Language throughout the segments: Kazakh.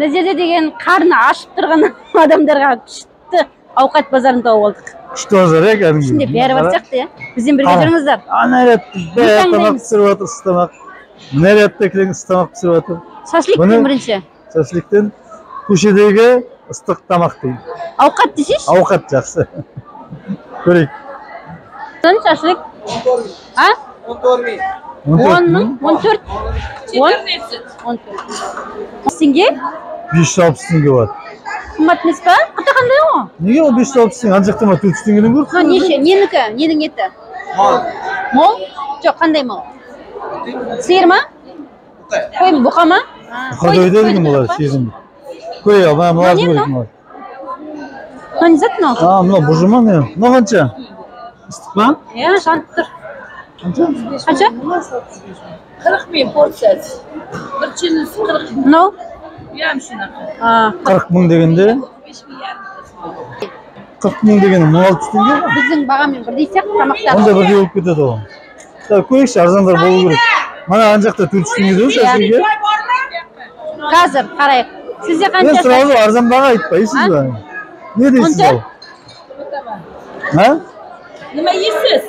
Мына жерде деген қарны ашып тұрған адамдарға күшті ауқат базарын тауып алдық. Күшті базар, кәдімгі. Ішінде бәрі бар сияқты, Бізбен бірге жүріңіздер. Нарядты тамақ пісіріп жатыр, ыстамақ. Нарядты келген ыстамақ пісіріп жатыр. Шашликтен бірінші. Шашликтен көшедегі ыстық тамақ дейді. Ауқат десейші? Ауқат жақсы. Көрейік. Шашлик? 14 мың? 14? 14 теңге? 560 теңге бар. Қымбат емес па? Қыта қандай о? Неге ол 560 теңге? Ана жақтан 400 теңгеден көріп? Неше? Ненікі? Ненің еті? Мол? Жоқ, қандай мол? Сиыр ма? Қой ма? Бұқа ма? Бұқа қойды деген олар сиырын. Қой, мына көрейік мына. Мына не зат мынау? Мына бұжы ма не? Мына қанша? Ыстық па? Жанып тұр. Қанша? 40 мың порциясы. Bir çinlisi 40 мың. Мынау? Uyam şunaqa. 40 мың дегенде? 40 мың деген 16 теңге? Біздің бағамен бірдей сияқты тамақтар. Онда бірдей болып кетеді оған. Көйікші арзандар болу керек. Мана ана жақта 400 теңге деу шашликке. Қазір қарайық. Сізде қанша? Мен сұрауды арзан баға айтпайсыз ба? Не дейсіз ол? Nima yeysiz?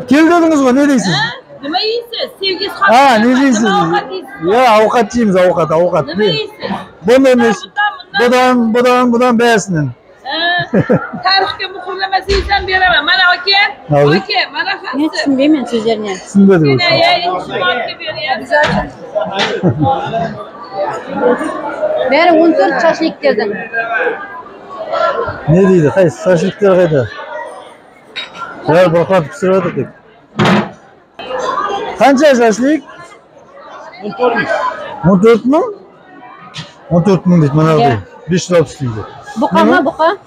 Kel dedіңіз ғой, не дейсіз? Nima yeysiz? Sevgi Ne deysiz? Ya avukat yiyimiz, avukat. Nima yeysiz? Bunu emiş. Budan bəyəsinin. Tarixga muhrlamasa yesam beraman. Mana aka, mana Men xatsi. tushunmayman so'zlarni. Tushunmadi o'zi. Bari 14 shashlik dedim. Ne deydi? Qaysi shashliklar qayda? Ular boqatib pishirdik. Qancha shashlik? 14 ming? 14 ming deydi mana bu. 560 tenge. Buqa mı buqa?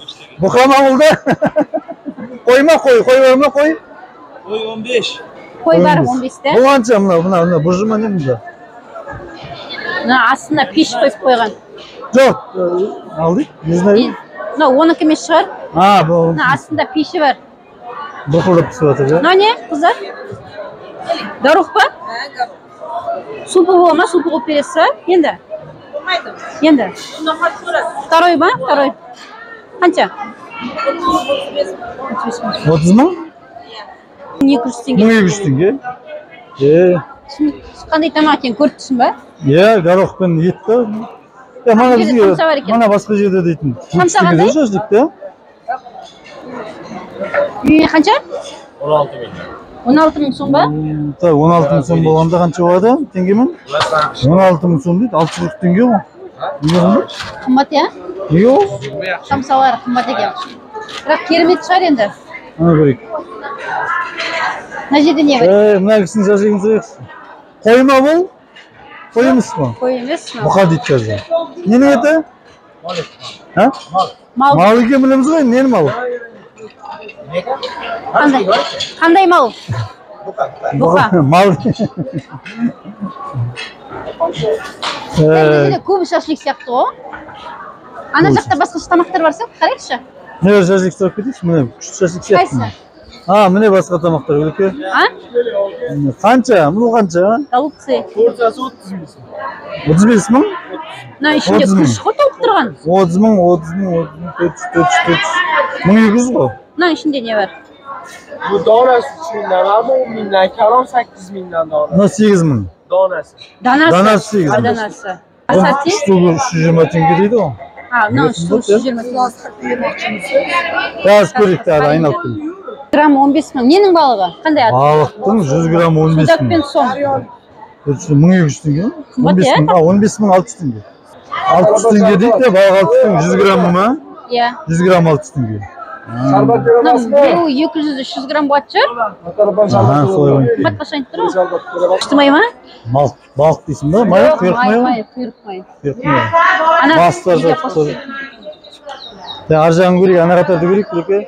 Buqa mı oldu? Qo'yma qo'y bormi qo'y? Qo'y 15. Qo'y var 15'te. Bu qancha buna bujma ne bunda? Aslında piş qo'yib qo'ygan. Yo'q, aldık. Ne знаю. Oniki emas шығар. Bu. Aslında pişi var. Buqulib pishiradi. Ne kızlar? Darux pa? Supu bo'lma, supu qilib berasiz. Endi. Endi. Второй ba? Второй. Qancha? 30 ming? 200 tenge. 200 tenge. Qanday tamoq ekan ko'rdingizmi ba? Garoqpен yetdi. Mana bizga mana boshqa yerda deytin. Qancha qanday? Shashlikda. Qancha? 16 ming. 16 ming so'm ba? 16 ming so'm bo'lganda qancha bo'ladi? Tengimi? 16 ming so'm deydi, 640 tenge mi? Qimmat ya? Yo'q. Samsalar qimmat ekan. Biroq kermet chiqar endi. Mana ko'ring. Mana yerda ne bor? Bunaqasini shashligini so'raysiz. Qo'yma bu? Qo'y emasmi? Qo'y emasmi? Buqa deydi. Neni eti? Ha? Mal. Malga bilamiz qo'y, neni mal? Qanday mal? Buqa. Mal. Ko'p shashlik сияқты o. Ana yoqda boshqa tamoqlar borsa, qaraychi. Ne shashlik so'rab ketdingiz? Mana kuchli shashlik Qaysi? Mana boshqa tamoqlar o'lik. Ha? Qancha? Bu qancha? Голубцы. Portsiyasi 30 ming. 35 ming? Mana ishga kushqi to'lib turgan. 30 ming, 400. 1200 qo'y. Mana ishinde ne var? Bu donasi 3 mingdan, 10 mingdan, kalon 8 mingdan donasi. Buna 8 ming. Donasi. Danasi 8 ming. Danasi. Asati? 320 tenge deydi o. Ha, no, 320. Biraz ko'rik da aynalib turdi. Gram 15 ming. Nening balig'i? Qanday ati? Baliqning 100 gram 15 ming. Sudakpen so'm. 1200 tenge. 15 ming, 15 ming 600 tenge. 600 tenge deydi, baliq 600 tenge 100 gram mı? Ya. 100 gram 600 tenge. Bu 200-300 gram bo'lar. Ha, so'yib. Qimmat qilib turib. Eshitmayman. Baliq deysiz mi? May, quyruq may. Quyruq may. Ana bastırdı. Arjağın ko'rik, ana qatorda ko'rik, aka.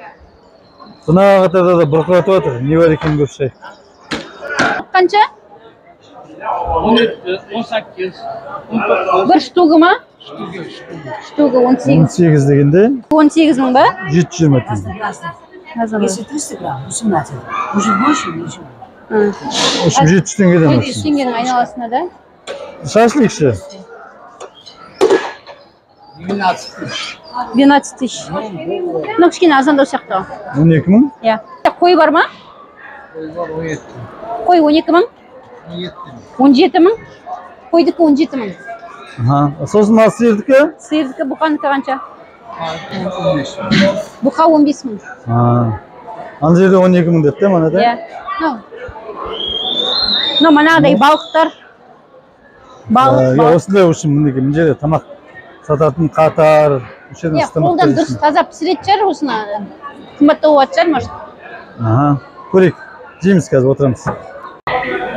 Buna qatorda da burqaratib o'tir. Ne bor ekan ko'rsak. Qancha? 17, 18, 19. Bir shtugimi? Shtugi 18. 18 deganda 18 ming ba? 720 tenge. Nazar. 700 tengedan. 700 tengening aynolasida. Shashlikchi. 12 тысяч. Ну, кішкене арзандау сияқты. 12 мың? Иә. Қой бар ма? Қой 12 мың? 17 мың? Қойдікі 17 мың. Сосын мына сиырдікі? Сиырдікі бұқаныкі қанша? Бұқа 15 мың. Ана жерде 12 мың деп те манада? Иә. Ну, манағыдай балықтар. Балық. Осындай үшін мінеке мына жерде тамақ сататын қатар. Иә, қолдан дұрыс таза пісіретін шығар осыны. Қымбаттау болатын шығар, может. Көрейік. Жейміз қазір отырамыз.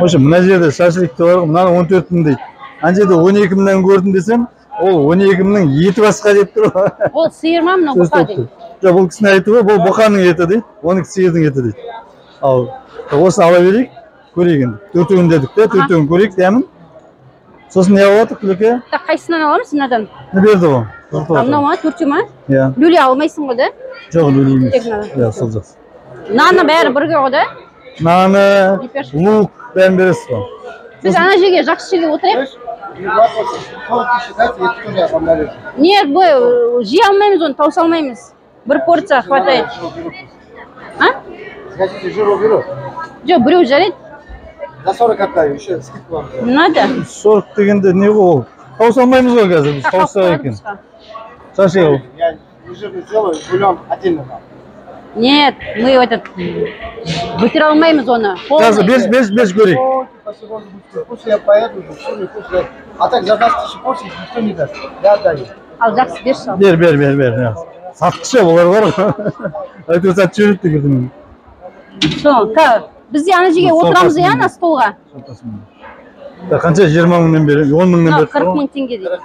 Осы мына жерде шашлыкты бар ғой, мынаны 14 мың дейді. Ана жерде 12 мыңнан көрдім десем, ол 12 мыңның еті басқа деп тұр ғой. Ол сиыр ма, мынау бұқа дейді. Жоқ, бұл кісінің айты ғой, бұл бұқаның еті дейді, оныкі сиырдың еті дейді. Ал осыны ала берейік, көрейік енді. Төртеуін дедік те, төртеуін көрейік, дәмін. Сосын не алып Күлеке? Қайсынан аламыз мынадан? Не берді ғой? Мынау ма, төртеу ма? Иә. Люле алмайсың ғой да? Жоқ, люле емес. Иә, сол жақсы. Наны бәрі бірге ғой да? Наны, лук, бәрін бересіз ғой. Біз ана жерге жақсы жерге отырайық. Нет, бұл жей алмаймыз оны, тауса алмаймыз. Бір порция хватает. Жоқ, біреу жарайды. За 40 отдаю, еще скидку вам. Надо? 40 дегенде не ғой? Тауса алмаймыз ғой қазір, біз тауса екен. Шаши ғой. Я жирный сделаю, бульон отдельно вам. Нет, мы этот бутер алмаймыз оны. Қазір беш көрейік. После я поеду, все не после. А так за 20 000 порций никто не даст. Я отдаю. Ал жақсы берші ал. Бер. Сатқышы олар бар ғой. Әйтеуір сатып жібереді деген. Сол, бізде ана жерге отырамыз иә, ана столға. Қанша 20 мыңнан бері, 10 мыңнан бері? 40 мың теңге дейді.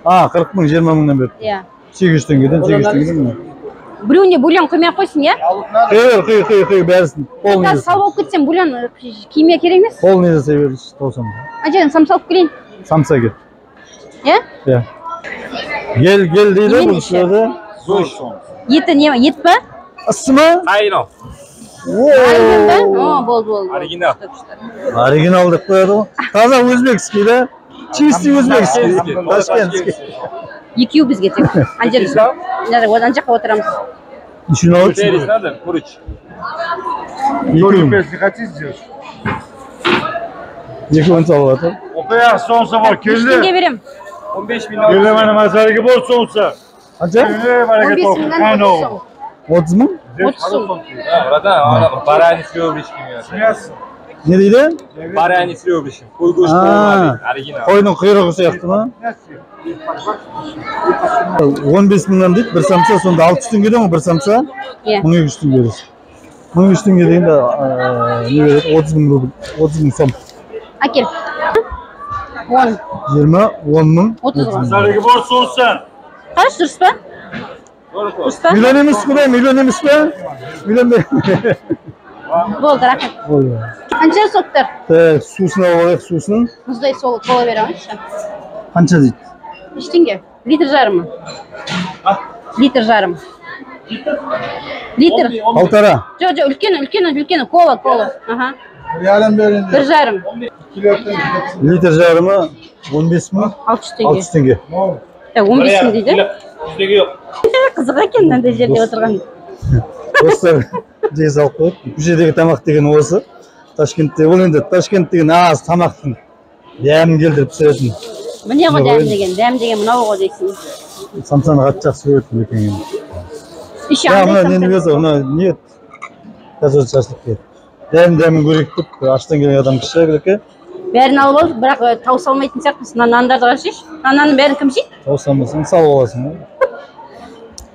40 мың, 20 мыңнан бері. Иә. 800 теңгеден. Біреуіне бульон құймай ақ қойсын, иә? Құй, бәрісін. Қазір сау болып кетсем, бульон киімге керек емес? Полный жасай берді, таусам. Ажайын, самса алып келейін. Самса кет. Иә? Иә. Гел дейді бұл сөзі. Еті не ма? Ет па? Ысы ма? Оригинал. Болды. Оригинал. Оригинал деп қояды ғой. Таза өзбекский да? Чистый өзбекский. Ташкентский. Екеу бізге тек. Одан жаққа отырамыз. Еще на улице? Перец надо? Курыч. Если хотите сделать. Екеуін салып жатыр. Опая соусы бар, Теңге берем. 15 миллион. Келе мене мазарыгы бол соусы. Қанша? 15 мыңнан 30 мың? 30 сом. Братан, баранец с ребрышками. Не дейді? Баранец с ребрышками. Қой көшті оригинал. Қойдың құйрығы сияқты ма? 15 мыңнан дейді, бір самса, сонда 600 теңгеден ғой бір самса? Иә. 1200 теңге бересіз. 1200 теңге дегенде не береді? 30 мың рубль, 30 мың сом. Әкел. 10. 10 мың. 30 ғой. Мазарыгы бол соусы. Қараш, дұрыс па? Дұрыс па? Миллион емес құдай, миллион емес па? Миллион бе? Болды, рахмет. Болды. Қанша соқтар? Сусын алып алайық, сусын. Мұздай сол кола беремінші. Қанша дейді? Ештеңге. Литр жарым. Литр жарым. Литр. Полтора. Жоқ, үлкені. Кола. Yarın verin. Bir жарым. Литр жарымы 15 мың? 600 теңге. 15 мың дейді. Үстегі жоқ. Қызық екен мынандай жерде отырған. Достар, жей салып қойып. Көшедегі тамақ деген осы. Ташкентте, ол енді Ташкент деген аз тамақтың дәмін келтіріп пісіретін. Міне ғой дәм деген мынау ғой дейсің. Самсаны қатты жақсы көреді екен енді. Үші Мына андай нені берді, мына не? Қазір шашлық берді. Дәмін көрейік деп, аштан келген адам кіші Күлеке. бәрін алып алдық, бірақ тауса алмайтын сияқтымыз. Нандарды қарашыш. Нанның бәрін кім жейді? Тауса алмасаң, салып аласың.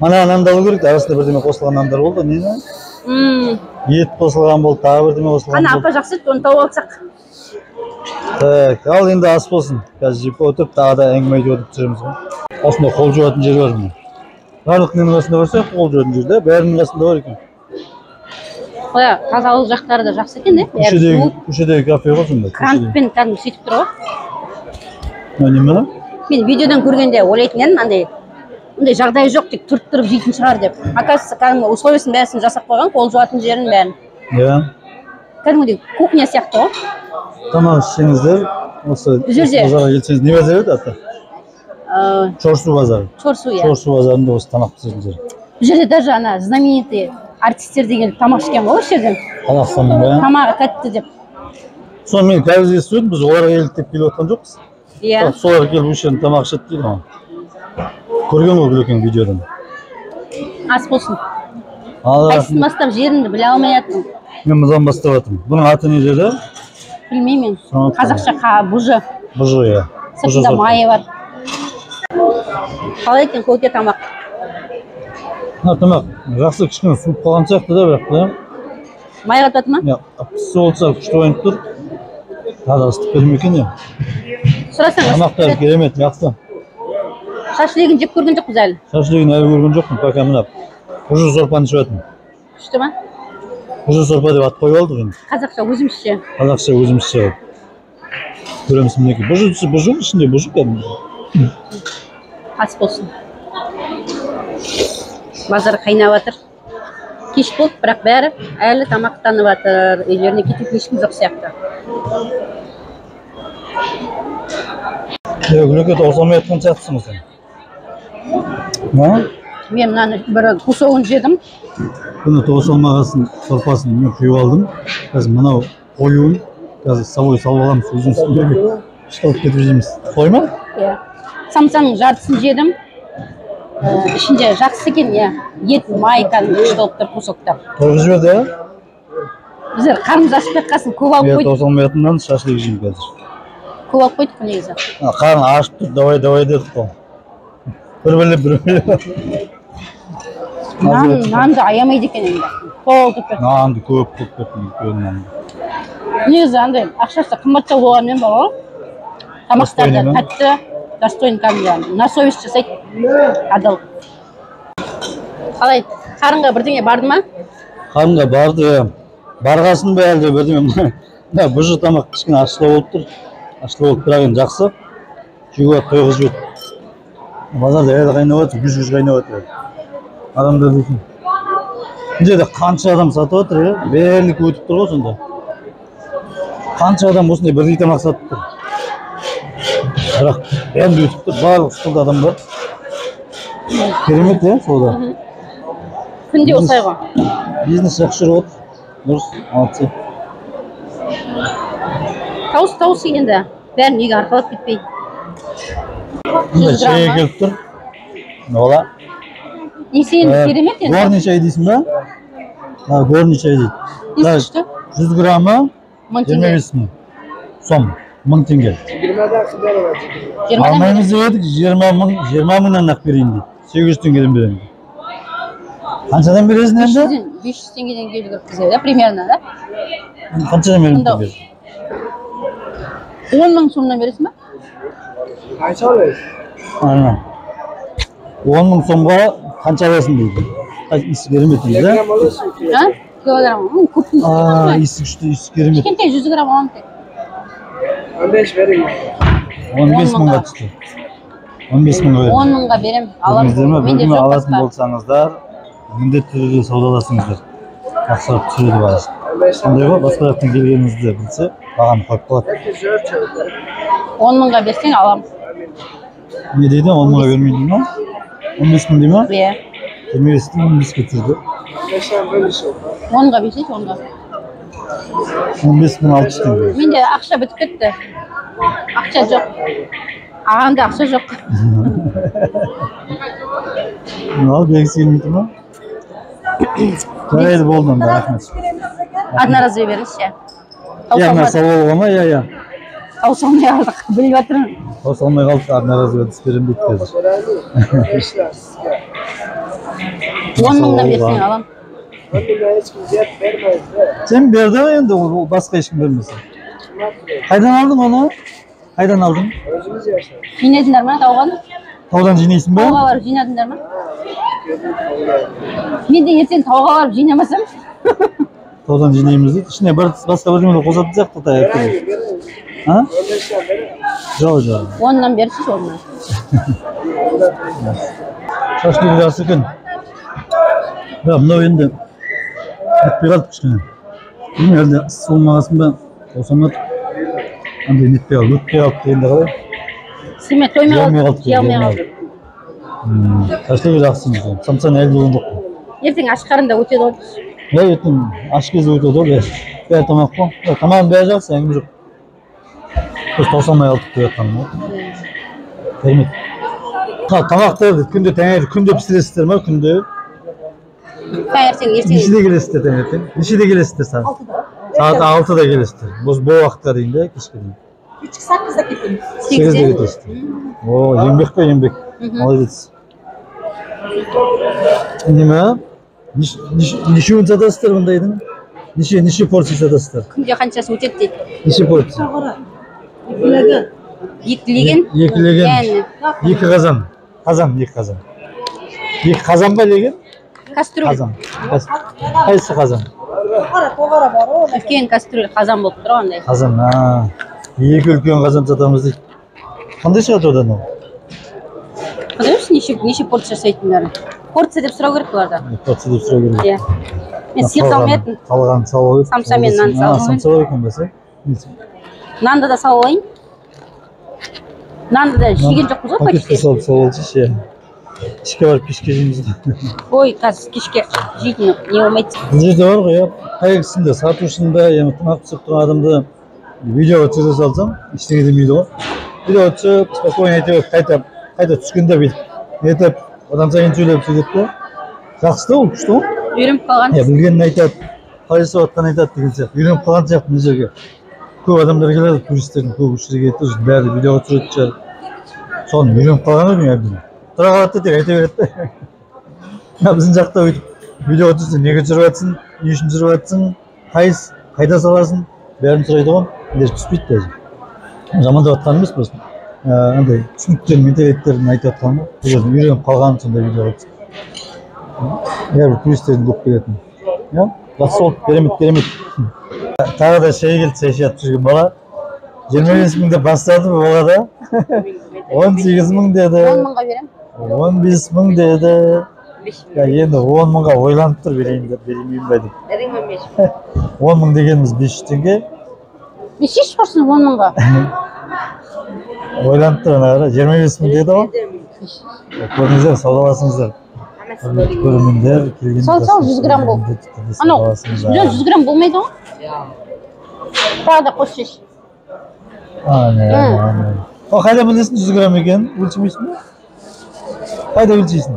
Мана нанды алу керек, арасында бірдеме қосылған нандар болды, нені? Ет қосылған болды, тағы бірдеме қосылған Ана болды. апа жақсы, оны тауып алсақ. Так, ал енді ас болсын. Қазір жеп отырып, тағы да әңгіме айтып отырып жүреміз ғой. Осында қол жуатын жер бар мына. Барлық ненің қасында барса, қол жуатын жерде, бәрінің қасында бар екен. Қоя, тазалық жақтары да жақсы екен, Көшедегі кафе ғой сонда. Крантпен кәдімгі сөйтіп тұр ғой. Не мына? Мен видеодан көргенде ойлайтын едім, андай жағдай жоқ, тек тұрып жейтін шығар деп. Оказывается, кәдімгі условиясын бәрісін жасап қойған, қол жуатын жерін бәрін. Иә. Кәдімгідей кухня сияқты ғой. Тамақ ішсеңіздер, осы базарға келсеңіз не бәзер еді ата? Чорсу базары. Чорсу, иә. Чорсу базарында осы тамақ пісіретін жер. Бұл жерде даже ана знаменитый артистер деген тамақ ішкен ғой осы жерден. Қазақстанның ба? Тамағы тәтті деп. Соны мен қазір естіп едім, біз оларға еліктеп келіп жатқан жоқпыз. Иә. Солар келіп осы жерден тамақ ішеді дейді ғой. Көрген ғой Гүлекең видеодан. Ас болсын. Ал Қайсысын бастап жерімді біле алмай жатырмын. мен мынадан бастап жатырмын. Бұның аты не деді? Білмеймін. Соны Қазақша бұжы. Бұжы, иә. Сыртында майы бар. Қалай екен көке тамақ? Тамақ жақсы кішкене суып қалған сияқты да, бірақ та. Май қатады ма? Пісі болса күшті ойынып тұр. Тағы ыстық бермей екен иә. Сұрасаңыз. Тамақтар керемет, жақсы. Шашлығын жеп көрген жоқпыз әлі. Шашлығын әлі көрген жоқпын, пока мына бұжы сорпаны ішіп жатырмын. Күшті ма? Бұжы сорпа деп ат қойып алдық енді. Қазақша өзімізше. Қазақша өзімізше. Көреміз мінекей. Бұжы ішінде бұжы кәдімгі. Ас болсын. Базар қайнап жатыр. Кеш болды, бірақ бәрі әлі тамақтанып жатыр. Үйлеріне кететін ешкім жоқ сияқты. Гүлеке тоқсалмай жатқан сияқтысың сен. Мен мынаны бір кусогын жедім. Бұны тоқсалмағасын сорпасын мен құйып алдым. Қазір мынау қоюын қазір салой салып аламыз, өзіміз үстіндегі шықылып кетіп жейміз. Солай ма? Иә. Самсаның жартысын жедім. Ішінде жақсы екен, иә. Ет, май кәдімгі күшті болып тұр кусокта. Тойғыз жіберді, иә? Біздер қарнымыз ашып жатқасын көп алып қойдық. Тоқсалмайтыннан шашлық жеймін қазір. Көп алып қойдық негізі. Қарны ашып тұр, давай дедік қой. Бір-бірлеп. Нанды аямайды екен енді. Толтып кетті. Нанды көп кеттім. Негізі андай ақшасы қымбаттау болғанмен бар ғой. Тамақтарды тәтті, достойный кәдімгі. На совесть жасайды. Адал. Қалай, қарынға бірдеңе барды ма? Қарынға барды. Барғасын ба әлде бірдеңе. Бұжы тамақ кішкене ашылау болып тұр. Ашылау болып бірақ енді жақсы. Жеуге тойғыз жібеді. Базарда әлі қайнап жатыр, жүз қайнап жатыр. Адамдар дейтін. Бұл жерде қанша адам сатып жатыр, бәріне өтіп тұр ғой сонда. Қанша адам осындай бірдей тамақ сатып тұр. Бірақ бәрінде өтіп тұр, барлық столда адам бар. Керемет, сода. Күнде осылай ғой. Бизнес жақсы жүріп отыр. Дұрыс, молодцы. Тауыс енді. Бәрін үйге арқалап кетпей. Мұнда шайға келіп тұр. Ола. Несен керемет енді. Горный чай дейсің ба? Горный чай дейді. Несі күшті? 100 граммы 25 мың сом. 1000 теңге. 20 Алмаймыз деп едік, 20 мыңнан ақ берейін дейді. 800 теңгеден беремін. Қаншадан бересің енді? 500 теңгеден келіп бізде, примерно, да? Қаншадан беремін? 10 мың сомнан бересің ба? Қанша аласың? Ана. 10 мың сомға қанша аласың дейді. Иісі керемет дейді, да? Килограмм. Көптің иісі күшті, иісі керемет. кішкентай 100 грамм аламын тек. 15 берейін. 15 мыңға түсті. 15 мыңға беремін. 10 мыңға берем. Аламын. Менде Бірдеңе жоқ алатын басқа. болсаңыздар, міндетті түрде саудаласыңыздар. Жақсылап түсіреді бағасын. Сондай ғой, басқа жақтан келгеніңізді білсе, бағаны қойып қалады. 10 мыңға берсең аламын. Не дейді? 10 мыңға бермейді ма? 15 мың дей ма? Иә. 25-тен 15-ге түсірді. 10-ға берсейші 10-ға. 15 мың 600 теңге. Менде ақша бітіп кетті. Ақша жоқ. Ағамда ақша жоқ. Ал, бергісі келмейді ма? Жарайды болды онда, рахмет. Одноразовый беріңізші. Мына сауалға ма? Иә. Таусалмай алдық, біліп жатырмын. Таусалмай қалдық, одноразовый әдіс берем дейді қазір. 10 мыңнан берсең алам. Сен берді ме енді, ол басқа ешкім бермесе? Қайдан алдың оны? Қайдан алдың? Жинадыңдар ма тауған? Таудан жинайсың ба? Тауға барып жинадыңдар ма? Мен де ертең тауға барып жинамасам? Таудан жинаймыз дейді. Ішіне басқа бірдеңені қосатын сияқты таяқ. Жоқ. 10-нан берсейші 10-нан. Шашлығы жақсы екен. Мынау енді нетпей қалды кішкене. Білмеймін әлде ыстық болмағасын ба? Осамады. Андай нетпей қалды, өтпей қалды дегенде қалай? Симе тоймай Жей қалды, жей алмай қалды. Ташлығы жақсы екен. Самсан әлі деген жоқ. Ертең аш қарында өтеді ғой. Ертең аш кезі өтеді ғой. Бәрі тамақ қой. Тамағын бәрі жақсы, әңгіме жоқ. Біз таусамай алдық деп жатқаным ғой. Керемет. Тамақтарды күнде таңертең күнде пісіресіздер ме? Күнде? Таңертең, ертең. Нешеде келесіздер таңертең? Нешеде келесіздер сағат? Сағат 6-да келесіздер. Бұл уақытта дейін де кешке дейін. Кешкі 8-да кетеміз. 8-де кетесіздер. О, еңбек пе еңбек. Молодец. Неме? Нешеуін сатасыздар бұндайдың? Неше порция сатасыздар? Күнде қаншасы өтеді дейді. Неше порция? Екілеген. Екілеген. Екі қазан. Екі қазан. Екі қазан ба леген? Кастрюль. Қазан. Қайсы қазан? Тоғара бар ғой. Үлкен кастрюль қазан болып тұр ондай. Қазан. Екі үлкен қазан сатамыз дейді. Қандай шығады одан ол? Қандай неше порция жасайтындары? Порция деп сұрау керек бұларда. Порция деп сұрау керек. Иә. Мен сиыр алмайтын. Салған салып. Самсамен нан салып. Самса екен бәсе. Нанды да салып алайын. Нанды да жеген жоқпыз ғой пакетке почти. салып алшы ше. Кешке барып кешке жейміз. Ой, қазір кешке жейтін не болмайды. Бұл жерде бар ғой, қайғысында, сатушында, тамақ пісіріп тұрған адамды видеоға түсіре салсам, ештеңе демейді ғой. Видеоға түсіп, спокойно айтып, қайта түскенде бүйтіп, нетіп, одан сайын сөйлеп сөйлеп те. Жақсы да ол, күшті ғой. Үйреніп қалған. Білгенін айтады, қалай жасаватқанын айтады деген сияқты. Үйреніп қалған сияқты мына жерге. Көп адамдар келеді, туристердің көп үш жерге келеді, бәрі видеоға түсіретін шығар. Соны үйреніп қалған ғой мен әбден. Тұра қалады да тек айта береді. Біздің жақта өйтіп видеоға түсірсе, неге түсіріп жатсың, не үшін түсіріп жатсың, қайда саласың, бәрін сұрайды ғой. Ендеше түспейді даже. Жамандап жатқан емес просто. Андай түсініктер, менталитеттерін айтып жатқан ғой. Бұл жерде үйреніп қалған сондай видеоға түсіп. Бәрібір туристердің көп келетін. Жақсы болды, керемет. Тағы да шай келді, шай ішіп жүрген бала. 25 мың деп бастады бала да. 18 мың деді. 10 мыңға берем. 15 мың деді. Енді 10 мыңға ойланып тұр, берейін бе деп. 10 мың дегеніміз 500 теңге. Не шеш құрсын 10 мыңға? Ойланып тұр, 25 мың деді ғой. Көріңіздер, саудаласыңыздар. Көрермендер келген. Сал 100 грамм бол. Анау 100 грамм болмайды ғой? Тағы да қос шеш. Қайда білесің 100 грамм екенін? Өлшемейсің бе? Қайда өлшейсің?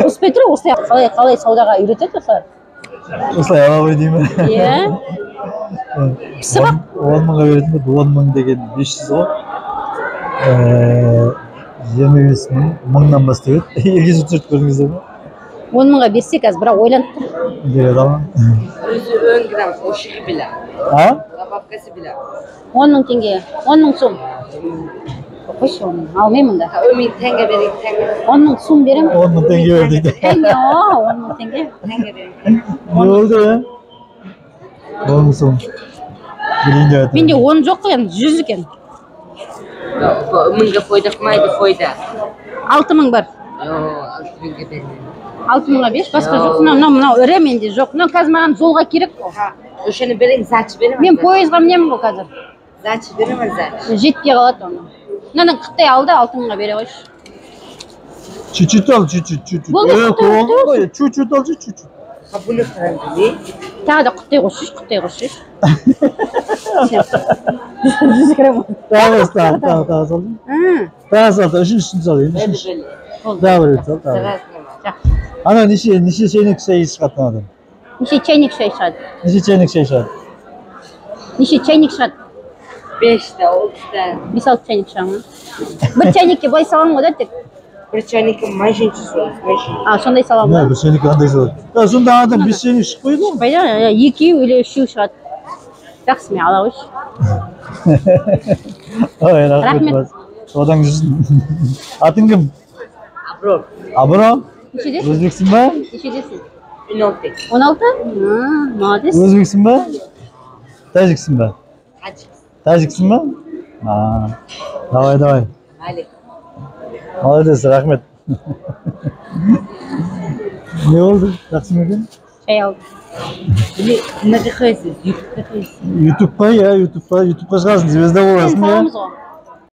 Өспей тұр, осылай қалай саудаға үйретеді осылар? Осылай ала ғой деймін. Иә. Пісі бақ. 10 мыңға беретін бе? 10 мың деген 500 ғой. 25 мың, мыңнан бастап еді. Егесі түсіріп көрдіңіздер ме? 10 мыңға берсе қазір, бірақ ойланып тұр. Береді алған. Өзі 10 грамм қошығы біле. Добавкасы біле. 10 мың теңге, 10 мың сом. Қойшы, алмаймын да. 10 мың теңге берейін, теңге. 10 мың сом берем. 10 мың теңге бер дейді. Теңге, 10 мың теңге. Теңге берейін. Не болды бе? 10 мың сом. Білейін деп Менде 10 жоқ қой, 100 екен. 1000'ga foyda qilmaydi, foyda. 6 мың бар. Yo'q, 6000'ga bermayman. 6 мыңға беш, басқа жоқ. Мынау ірі менде жоқ. Мынау қазір маған жолға керек қой. O'shani bering, zachi beraman. Мен пойызға мінемін ғой қазір. Zachi beraman, zachi. Жетпей қалады оны. Мынадан қыттай алды, 6 мыңға бере қойшы. Чуть-чуть ал, чуть-чуть. Чуть-чуть ал, чуть-чуть. Ha buni qiladi. Тағы да қыттай қойшы. 100 грамм. Тағы салдым. Тағы салды, үшіншісін сал енді. Тағы бір сал. Ана неше чайник шай шығады анадан? Неше чайник шай шығады? Неше чайник шай шығады? Неше чайник шығады? 5 ta, 6 ta. 5-6 чайник шығады. Бір чайникке былай саламын ғой да тек. Bir çaynikka majinchi so'raysiz. Сондай саламын Ne, ба? bir çaynik qanday saladi? Sonda adam 5 çaynik chiqmaydi ғой. Пайда, 2 или 3 шығады. Жақсы, мен ала қойшы. Ой, Рахмет. Одан жүрсін. Атың кім? Abror. Абрам? Нешедесің? Өзбексің ба? Нешедесің? 16. 16? Молодец. Өзбексің ба? Тәжіксің ба? Hajik. Тәжіксің ба? Давай. Malik. Молодец, рахмет. Не oldu? Жақсы ма екен? Шай алдым. Кімге қойсыз? Ютубқа қойсыз. ютубқа шығасың, звезда боласың, Саламыз ғой.